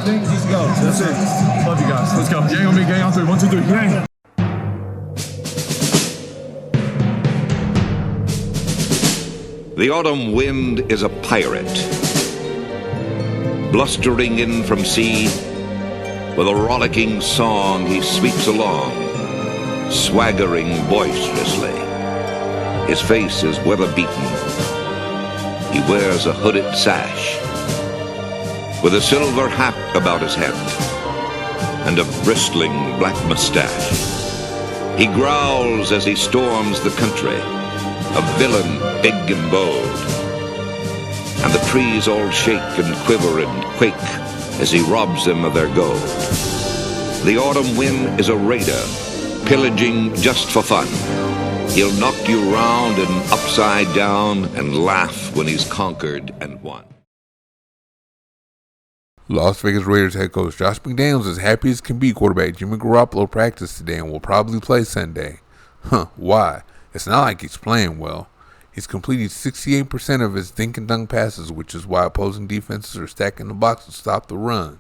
things, he's go. That's it. Love you guys. Let's go. Gang on me, gang on three. 1, 2, 3. Gang. The autumn wind is a pirate, blustering in from sea. With a rollicking song he sweeps along, swaggering boisterously. His face is weather-beaten. He wears a hooded sash, with a silver hat about his head, and a bristling black mustache. He growls as he storms the country, a villain big and bold. And the trees all shake and quiver and quake as he robs them of their gold. The autumn wind is a raider, pillaging just for fun. He'll knock you round and upside down and laugh when he's conquered and won. Las Vegas Raiders head coach Josh McDaniels is happy as can be. Quarterback Jimmy Garoppolo practiced today and will probably play Sunday. Why? It's not like he's playing well. He's completed 68% of his dink and dunk passes, which is why opposing defenses are stacking the box to stop the run.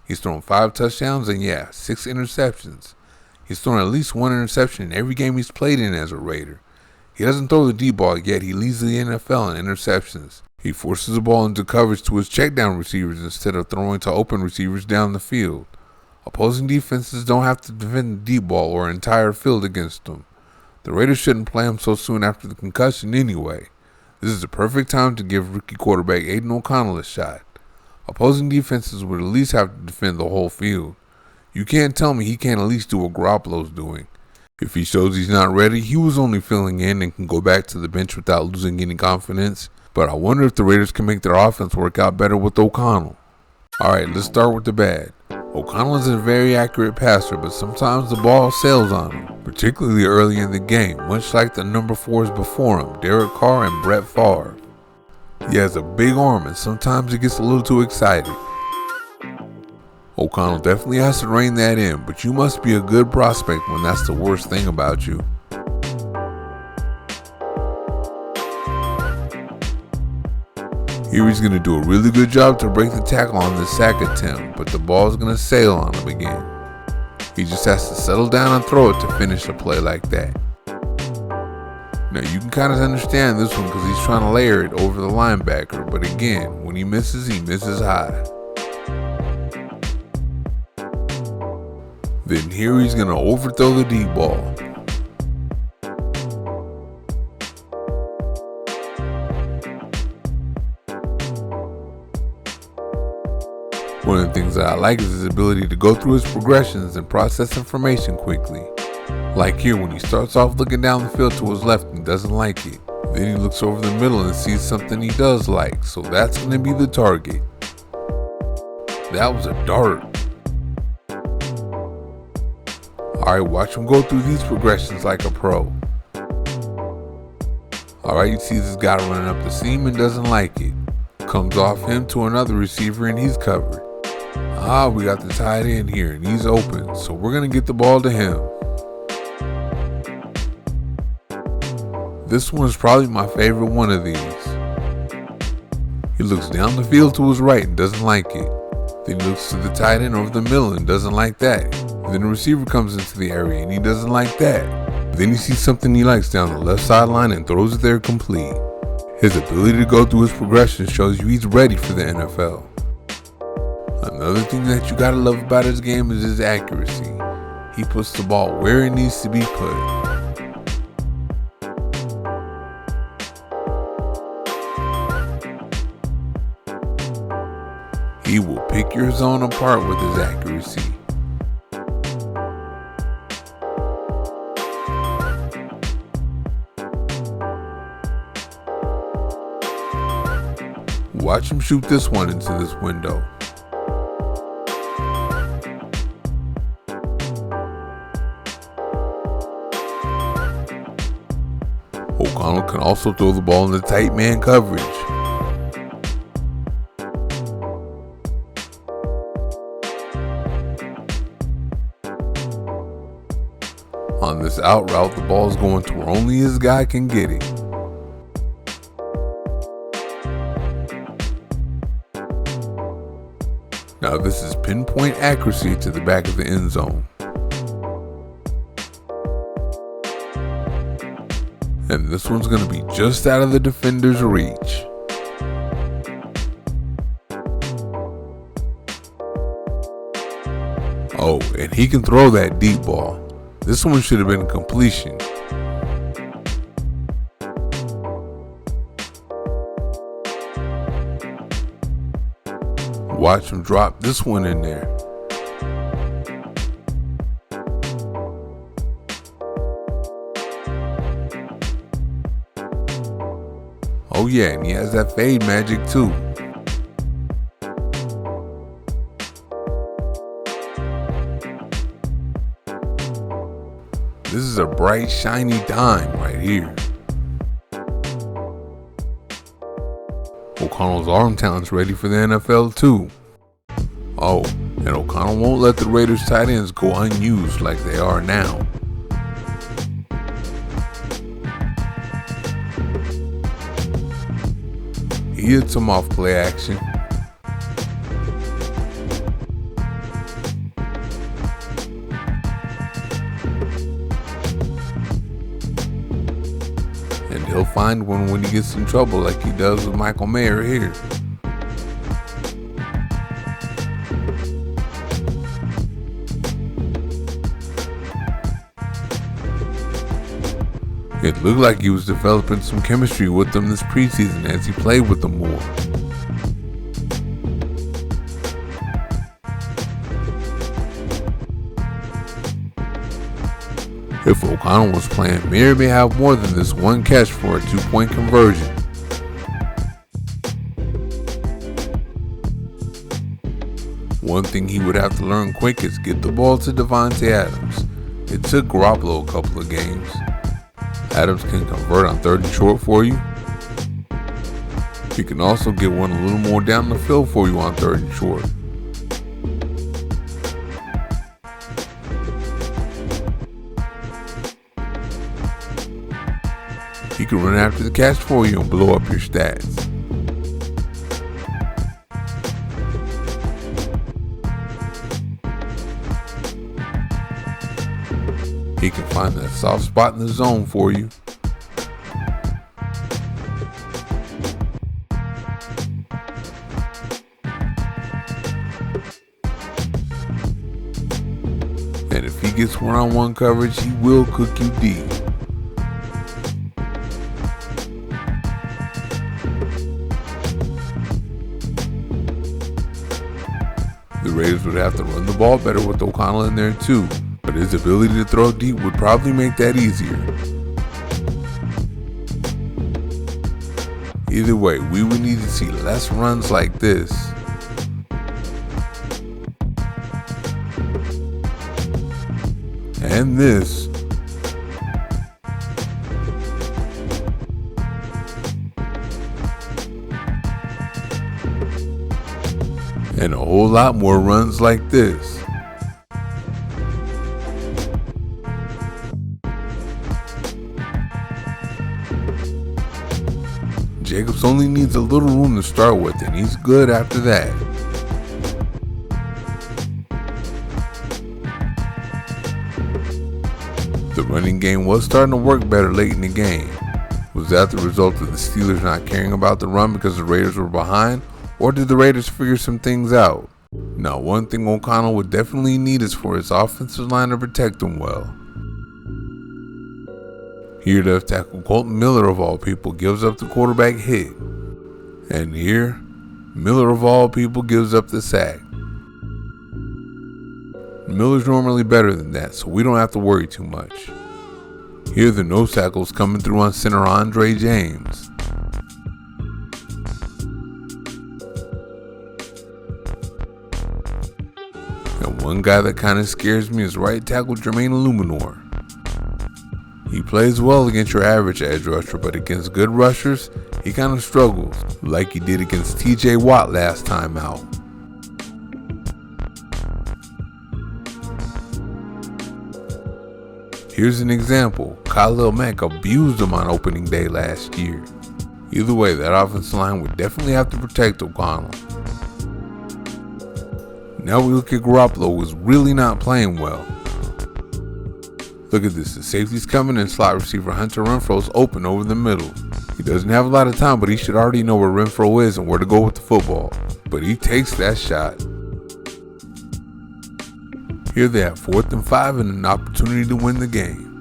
He's thrown 5 touchdowns and 6 interceptions. He's thrown at least 1 interception in every game he's played in as a Raider. He doesn't throw the deep ball, yet he leads the NFL in interceptions. He forces the ball into coverage to his checkdown receivers instead of throwing to open receivers down the field. Opposing defenses don't have to defend the deep ball or entire field against them. The Raiders shouldn't play him so soon after the concussion anyway. This is the perfect time to give rookie quarterback Aidan O'Connell a shot. Opposing defenses would at least have to defend the whole field. You can't tell me he can't at least do what Garoppolo's doing. If he shows he's not ready, he was only filling in and can go back to the bench without losing any confidence. But I wonder if the Raiders can make their offense work out better with O'Connell. Alright, let's start with the bad. O'Connell is a very accurate passer, but sometimes the ball sails on him, particularly early in the game, much like the number 4s before him, Derek Carr and Brett Favre. He has a big arm and sometimes he gets a little too excited. O'Connell definitely has to rein that in, but you must be a good prospect when that's the worst thing about you. Here he's going to do a really good job to break the tackle on this sack attempt, but the ball's going to sail on him again. He just has to settle down and throw it to finish a play like that. Now you can kind of understand this one because he's trying to layer it over the linebacker, but again, when he misses high. Then here he's going to overthrow the deep ball. One of the things that I like is his ability to go through his progressions and process information quickly. Like here when he starts off looking down the field to his left and doesn't like it. Then he looks over the middle and sees something he does like, so that's going to be the target. That was a dart. Alright, watch him go through these progressions like a pro. Alright, you see this guy running up the seam and doesn't like it. Comes off him to another receiver and he's covered. We got the tight end here and he's open, so we're going to get the ball to him. This one is probably my favorite one of these. He looks down the field to his right and doesn't like it. Then he looks to the tight end over the middle and doesn't like that. Then the receiver comes into the area and he doesn't like that. Then he sees something he likes down the left sideline and throws it there complete. His ability to go through his progression shows you he's ready for the NFL. Another thing that you gotta love about his game is his accuracy. He puts the ball where it needs to be put. He will pick your zone apart with his accuracy. Watch him shoot this one into this window. O'Connell can also throw the ball in the tight man coverage. On this out route, the ball is going to where only his guy can get it. Now this is pinpoint accuracy to the back of the end zone. And this one's going to be just out of the defender's reach. Oh, and he can throw that deep ball. This one should have been a completion. Watch him drop this one in there. Oh yeah, and he has that fade magic too. This is a bright, shiny dime right here. O'Connell's arm talent's ready for the NFL too. Oh, and O'Connell won't let the Raiders tight ends go unused like they are now. He hit some off play action. And he'll find one when he gets in trouble like he does with Michael Mayer here. It looked like he was developing some chemistry with them this preseason as he played with them more. If O'Connell was playing, Mayer may have more than this one catch for a 2-point conversion. One thing he would have to learn quick is get the ball to Davante Adams. It took Garoppolo a couple of games. Adams can convert on 3rd and short for you. He can also get one a little more down the field for you on 3rd and short. He can run after the catch for you and blow up your stats. He can find that soft spot in the zone for you. And if he gets one-on-one coverage, he will cook you deep. The Raiders would have to run the ball better with O'Connell in there too. But his ability to throw deep would probably make that easier. Either way, we would need to see less runs like this. And this. And a whole lot more runs like this. Jacobs only needs a little room to start with, and he's good after that. The running game was starting to work better late in the game. Was that the result of the Steelers not caring about the run because the Raiders were behind, or did the Raiders figure some things out? Now, one thing O'Connell would definitely need is for his offensive line to protect him well. Here, left tackle Colton Miller of all people gives up the quarterback hit. And here, Miller of all people gives up the sack. Miller's normally better than that, so we don't have to worry too much. Here, the nose tackle's coming through on center Andre James. And one guy that kind of scares me is right tackle Jermaine Illuminor. He plays well against your average edge rusher, but against good rushers, he kind of struggles, like he did against TJ Watt last time out. Here's an example. Khalil Mack abused him on opening day last year. Either way, that offensive line would definitely have to protect O'Connell. Now we look at Garoppolo, who is really not playing well. Look at this, the safety's coming and slot receiver Hunter Renfro's open over the middle. He doesn't have a lot of time, but he should already know where Renfro is and where to go with the football. But he takes that shot. Here they have 4th and 5 and an opportunity to win the game.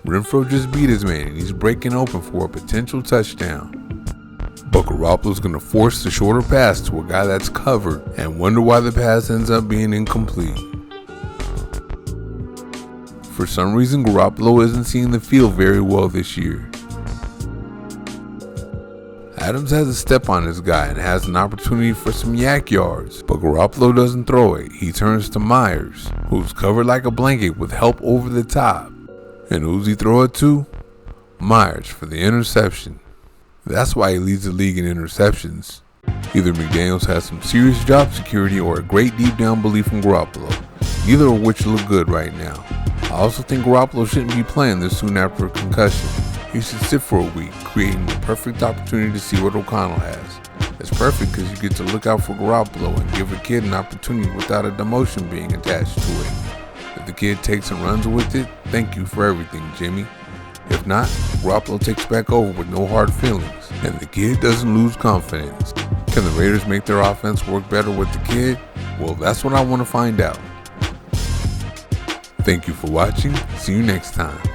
Renfro just beat his man and he's breaking open for a potential touchdown. But Garoppolo's going to force the shorter pass to a guy that's covered and wonder why the pass ends up being incomplete. For some reason, Garoppolo isn't seeing the field very well this year. Adams has a step on this guy and has an opportunity for some yak yards, but Garoppolo doesn't throw it. He turns to Myers, who's covered like a blanket with help over the top. And who's he throw it to? Myers for the interception. That's why he leads the league in interceptions. Either McDaniels has some serious job security or a great deep down belief in Garoppolo, neither of which look good right now. I also think Garoppolo shouldn't be playing this soon after a concussion. He should sit for a week, creating the perfect opportunity to see what O'Connell has. It's perfect because you get to look out for Garoppolo and give a kid an opportunity without a demotion being attached to it. If the kid takes and runs with it, thank you for everything, Jimmy. If not, Garoppolo takes back over with no hard feelings, and the kid doesn't lose confidence. Can the Raiders make their offense work better with the kid? Well, that's what I want to find out. Thank you for watching. See you next time.